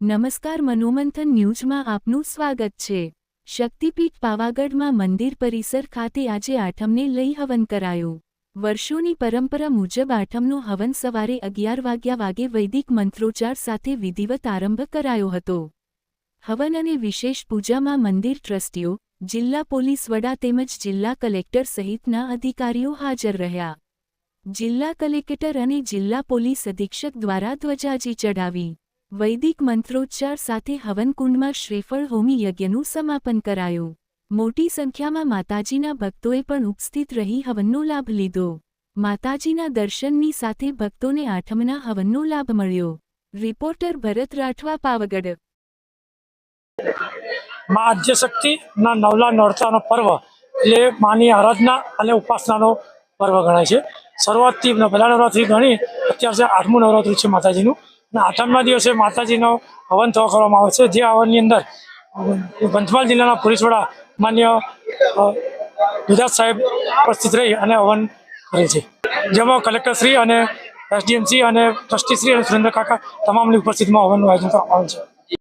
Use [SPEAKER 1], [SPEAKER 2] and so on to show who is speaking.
[SPEAKER 1] નમસ્કાર, મનોમંથન ન્યૂઝમાં આપનું સ્વાગત છે। શક્તિપીઠ પાવાગઢમાં મંદિર પરિસર ખાતે આજે આઠમને લઈ હવન કરાયું। વર્ષોની પરંપરા મુજબ આઠમનો હવન સવારે 11 વાગે વૈદિક મંત્રોચ્ચાર સાથે વિધિવત આરંભ કરાયો હતો। હવન અને વિશેષ પૂજામાં મંદિર ટ્રસ્ટીઓ, જિલ્લા પોલીસ વડા તેમજ જિલ્લા કલેક્ટર સહિતના અધિકારીઓ હાજર રહ્યા। જિલ્લા કલેક્ટર અને જિલ્લા પોલીસ અધિક્ષક દ્વારા ધ્વજાજી ચઢાવી વૈદિક મંત્રોચ્ચાર સાથે હવનકુંડમાં શ્રીફળ હોમી યજ્ઞનું સમાપન કરાયું। મોટી સંખ્યામાં માતાજીના ભક્તોએ પણ ઉપસ્થિત રહી હવનનો લાભ લીધો। માતાજીના દર્શનની સાથે ભક્તોને આઠમના હવનનો લાભ મળ્યો। રિપોર્ટર ભરત રાઠવા, પાવાગઢ।
[SPEAKER 2] माँ आद्यशक्ति नवला नोरतानो पर्व એટલે માની આરાધના અને ઉપાસનાનો પર્વ ગણાય છે। શરૂઆતથી પહેલા નવરાત્રિ ગણી અત્યારે 8મું નવરાત્રિ છે માતાજીનું, અને 8મા દિવસે માતાજીનો હવન કરવામાં આવે છે। જે હવનની અંદર પંચમહાલ જિલ્લાના પોલીસ વડા માન્ય ગુજરાત સાહેબ ઉપસ્થિત રહી અને હવન કરે છે, જેમાં કલેક્ટરશ્રી અને એસડીએમસી અને ટ્રસ્ટીશ્રી અને સુરેન્દ્ર કાકા તમામની ઉપસ્થિતિમાં હવનનું આયોજન કરવામાં આવે છે।